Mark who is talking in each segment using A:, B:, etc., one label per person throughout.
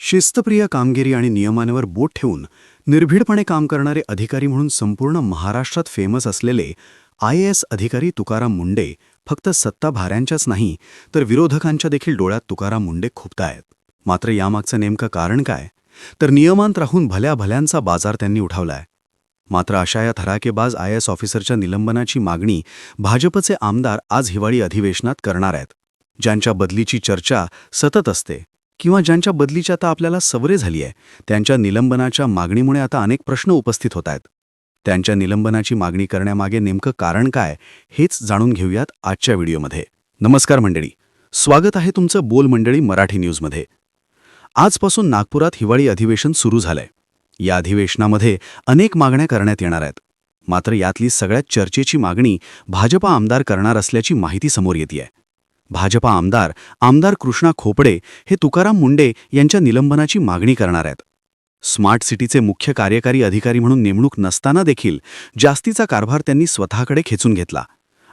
A: शिस्तप्रिय कामगिरी आणि नियमांवर बोट ठेवून निर्भीडपणे काम करणारे अधिकारी म्हणून संपूर्ण महाराष्ट्रात फेमस असलेले IAS अधिकारी तुकाराम मुंडे फक्त सत्ताधाऱ्यांच्याच नाही तर विरोधकांच्या देखील डोळ्यात तुकाराम मुंडे खुपतायत. मात्र यामागचं नेमकं कारण काय? तर नियमांत राहून भल्या भल्यांचा बाजार त्यांनी उठवलाय. मात्र अशा या थराकेबाज IAS ऑफिसरच्या निलंबनाची मागणी भाजपचे आमदार आज हिवाळी अधिवेशनात करणार आहेत. ज्यांच्या बदलीची चर्चा सतत असते किंवा ज्यांच्या बदलीची आता आपल्याला सवय झाली आहे, त्यांच्या निलंबनाच्या मागणीमुळे आता अनेक प्रश्न उपस्थित होत आहेत. त्यांच्या निलंबनाची मागणी करण्यामागे नेमकं कारण काय हेच जाणून घेऊयात आजच्या व्हिडिओमध्ये. नमस्कार मंडळी, स्वागत आहे तुमचं बोल मंडळी मराठी न्यूजमध्ये. आजपासून नागपुरात हिवाळी अधिवेशन सुरू झालंय. या अधिवेशनामध्ये अनेक मागण्या करण्यात येणार आहेत. मात्र यातली सगळ्यात चर्चेची मागणी भाजपा आमदार करणार असल्याची माहिती समोर येतेय. भाजपा आमदार कृष्णा खोपडे हे तुकाराम मुंडे यांच्या निलंबनाची मागणी करणार आहेत. स्मार्ट सिटीचे मुख्य कार्यकारी अधिकारी म्हणून नेमणूक नसताना देखील जास्तीचा कारभार त्यांनी स्वतःकडे खेचून घेतला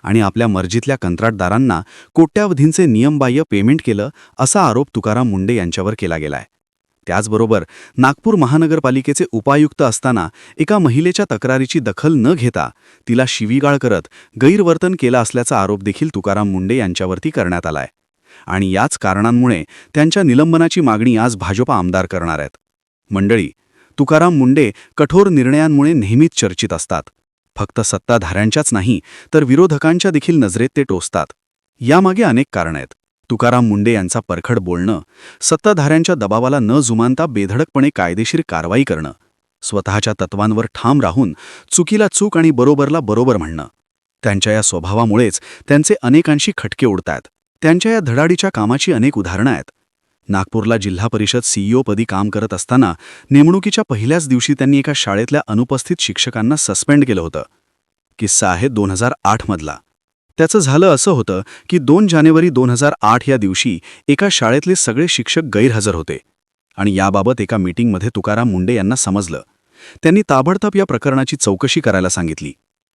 A: आणि आपल्या मर्जीतल्या कंत्राटदारांना कोट्यावधींचे नियमबाह्य पेमेंट केलं असा आरोप तुकाराम मुंडे यांच्यावर केला गेलाय. त्याचबरोबर नागपूर महानगरपालिकेचे उपायुक्त असताना एका महिलेच्या तक्रारीची दखल न घेता तिला शिवीगाळ करत गैरवर्तन केलं असल्याचा आरोप देखील तुकाराम मुंडे यांच्यावरती करण्यात आलाय. आणि याच कारणांमुळे त्यांच्या निलंबनाची मागणी आज भाजपा आमदार करणार आहेत. मंडळी, तुकाराम मुंडे कठोर निर्णयांमुळे नेहमीच चर्चित असतात. फक्त सत्ताधाऱ्यांच्याच नाही तर विरोधकांच्या देखील नजरेत ते टोचतात. यामागे अनेक कारणं आहेत. तुकाराम मुंडे यांचा परखड बोलणं, सत्ताधाऱ्यांच्या दबावाला न जुमानता बेधडकपणे कायदेशीर कारवाई करणं, स्वतःच्या तत्वांवर ठाम राहून चुकीला चूक आणि बरोबरला बरोबर म्हणणं. त्यांच्या या स्वभावामुळेच त्यांचे अनेकांशी खटके उडतायत. त्यांच्या या धडाडीच्या कामाची अनेक उदाहरणं आहेत. नागपूरला जिल्हा परिषद CEO पदी काम करत असताना नेमणुकीच्या पहिल्याच दिवशी त्यांनी एका शाळेतल्या अनुपस्थित शिक्षकांना सस्पेंड केलं होतं. किस्सा आहे 2008 मधला. त्याचं झालं असं होतं की 2 जानेवारी 2008 या दिवशी एका शाळेतले सगळे शिक्षक गैरहजर होते आणि याबाबत एका मीटिंगमध्ये तुकाराम मुंडे यांना समजलं. त्यांनी ताबडतोब या प्रकरणाची चौकशी करायला सांगितली.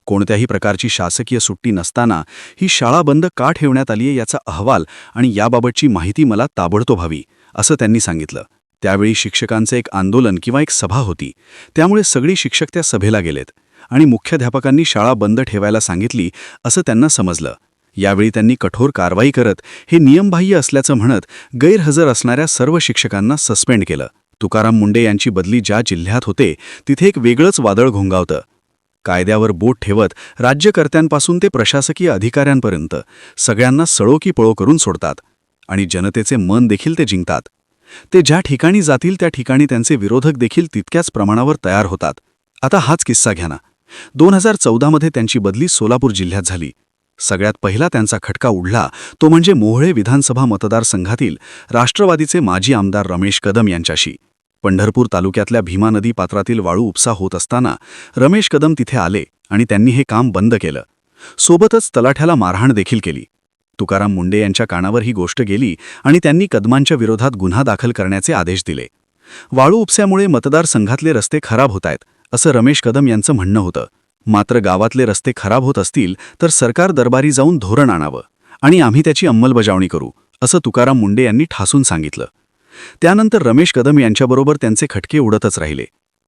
A: कोणत्याही प्रकारची शासकीय सुट्टी नसताना ही शाळा बंद का ठेवण्यात आलीय याचा अहवाल आणि याबाबतची माहिती मला ताबडतोब हवी, असं त्यांनी सांगितलं. त्यावेळी शिक्षकांचे एक आंदोलन किंवा एक सभा होती, त्यामुळे सगळी शिक्षक त्या सभेला गेलेत आणि मुख्याध्यापकांनी शाळा बंद ठेवायला सांगितली असं त्यांना समजलं. यावेळी त्यांनी कठोर कारवाई करत हे नियमबाह्य असल्याचं म्हणत गैरहजर असणाऱ्या सर्व शिक्षकांना सस्पेंड केलं. तुकाराम मुंडे यांची बदली ज्या जिल्ह्यात होते तिथे एक वेगळंच वादळ घोंगावतं. कायद्यावर बोट ठेवत राज्यकर्त्यांपासून ते प्रशासकीय अधिकाऱ्यांपर्यंत सगळ्यांना सळो की पळो करून सोडतात आणि जनतेचे मन देखील ते जिंकतात. ते ज्या ठिकाणी जातील त्या ठिकाणी त्यांचे विरोधक देखील तितक्याच प्रमाणावर तयार होतात. आता हाच किस्सा घ्या ना. 2014 मध्ये त्यांची बदली सोलापूर जिल्ह्यात झाली. सगळ्यात पहिला त्यांचा खटका उडला तो म्हणजे मोहोळे विधानसभा मतदारसंघातील राष्ट्रवादीचे माजी आमदार रमेश कदम यांच्याशी. पंढरपूर तालुक्यातल्या भीमा नदी पात्रातील वाळू उपसा होत असताना रमेश कदम तिथे आले आणि त्यांनी हे काम बंद केलं. सोबतच तलाठ्याला मारहाण देखील केली. तुकाराम मुंडे यांच्या कानावर ही गोष्ट गेली आणि त्यांनी कदमांच्या विरोधात गुन्हा दाखल करण्याचे आदेश दिले. वाळू उपस्यामुळे मतदारसंघातले रस्ते खराब होत आहेत असं रमेश कदम यांचं म्हणणं होतं. मात्र गावातले रस्ते खराब होत असतील तर सरकार दरबारी जाऊन धोरण आणावं आणि आम्ही त्याची अंमलबजावणी करू, असं तुकाराम मुंडे यांनी ठासून सांगितलं. त्यानंतर रमेश कदम यांच्याबरोबर त्यांचे खटके उडतच राहिले.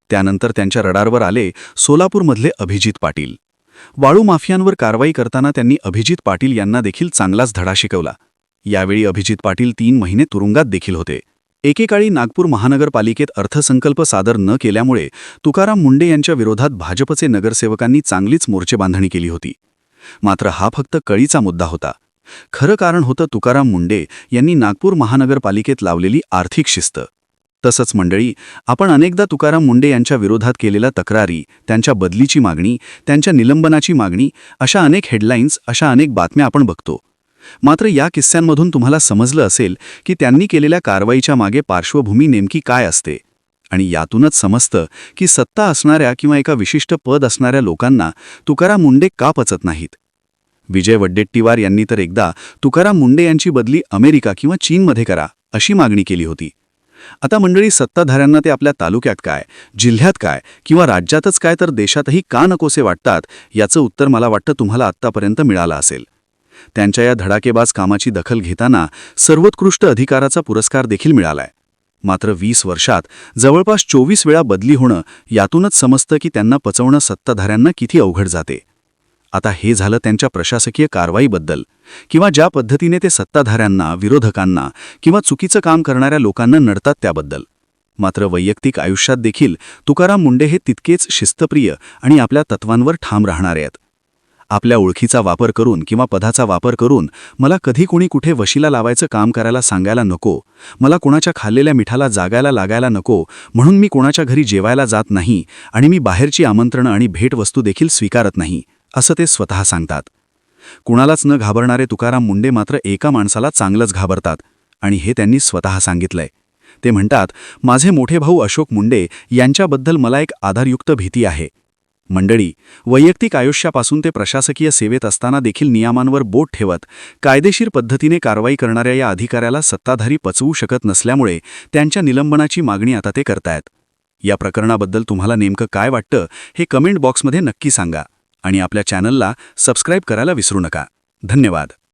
A: त्यानंतर त्यांच्या रडारवर आले सोलापूरमधले अभिजित पाटील. वाळू माफियांवर कारवाई करताना त्यांनी अभिजित पाटील यांना देखील चांगलाच धडा शिकवला. यावेळी अभिजित पाटील 3 महिने तुरुंगात देखील होते. एकेकाळी नागपूर महानगरपालिकेत अर्थसंकल्प सादर न केल्यामुळे तुकाराम मुंडे यांच्या विरोधात भाजपचे नगरसेवकांनी चांगलीच मोर्चेबांधणी केली होती. मात्र हा फक्त कळीचा मुद्दा होता. खरं कारण होतं तुकाराम मुंडे यांनी नागपूर महानगरपालिकेत लावलेली आर्थिक शिस्त. तसंच मंडळी, आपण अनेकदा तुकाराम मुंडे यांच्या विरोधात केलेल्या तक्रारी, त्यांच्या बदलीची मागणी, त्यांच्या निलंबनाची मागणी, अशा अनेक हेडलाईन्स, अशा अनेक बातम्या आपण बघतो. मात्र या किस्स्यांमधून तुम्हाला समजलं असेल की त्यांनी केलेल्या कारवाईच्या मागे पार्श्वभूमी नेमकी काय असते. आणि यातूनच समजतं की सत्ता असणाऱ्या किंवा एका विशिष्ट पद असणाऱ्या लोकांना तुकाराम मुंडे का पचत नाहीत. विजय वडेट्टीवार यांनी तर एकदा तुकाराम मुंडे यांची बदली अमेरिका किंवा चीनमध्ये करा अशी मागणी केली होती. आता मंडळी, सत्ताधाऱ्यांना ते आपल्या तालुक्यात काय, जिल्ह्यात काय किंवा राज्यातच काय तर देशातही का नकोसे वाटतात याचं उत्तर मला वाटतं तुम्हाला आत्तापर्यंत मिळालं असेल. त्यांच्या या धडाकेबाज कामाची दखल घेताना सर्वोत्कृष्ट अधिकाराचा पुरस्कार देखील मिळालाय. मात्र 20 वर्षात जवळपास 24 वेळा बदली होणं यातूनच समजतं की त्यांना पचवणं सत्ताधाऱ्यांना किती अवघड जाते. आता हे झालं त्यांच्या प्रशासकीय कारवाईबद्दल किंवा ज्या पद्धतीने ते सत्ताधाऱ्यांना, विरोधकांना किंवा चुकीचं काम करणाऱ्या लोकांना नडतात त्याबद्दल. मात्र वैयक्तिक आयुष्यात देखील तुकाराम मुंडे हे तितकेच शिस्तप्रिय आणि आपल्या तत्वांवर ठाम राहणारे आहेत. आपल्या ओळखीचा वापर करून किंवा पदाचा वापर करून मला कधी कोणी कुठे वशिला लावायचं काम करायला सांगायला नको, मला कोणाच्या खाल्लेल्या मिठाला जागायला लागायला नको, म्हणून मी कोणाच्या घरी जेवायला जात नाही आणि मी बाहेरची आमंत्रणं आणि भेटवस्तू देखील स्वीकारत नाही, असं ते स्वतः सांगतात. कुणालाच न घाबरणारे तुकाराम मुंडे मात्र एका माणसाला चांगलंच घाबरतात आणि हे त्यांनी स्वतः सांगितलंय. ते म्हणतात, माझे मोठे भाऊ अशोक मुंडे यांच्याबद्दल मला एक आधारयुक्त भीती आहे. मंडळी, वैयक्तिक आयुष्यापासून ते प्रशासकीय सेवेत असताना देखील नियमांवर बोट ठेवत कायदेशीर पद्धतीने कारवाई करणाऱ्या या अधिकाऱ्याला सत्ताधारी पचवू शकत नसल्यामुळे त्यांच्या निलंबनाची मागणी आता ते करतायत. या प्रकरणाबद्दल तुम्हाला नेमकं काय वाटतं हे कमेंट बॉक्समध्ये नक्की सांगा आणि आपल्या चॅनलला सबस्क्राईब करायला विसरू नका. धन्यवाद.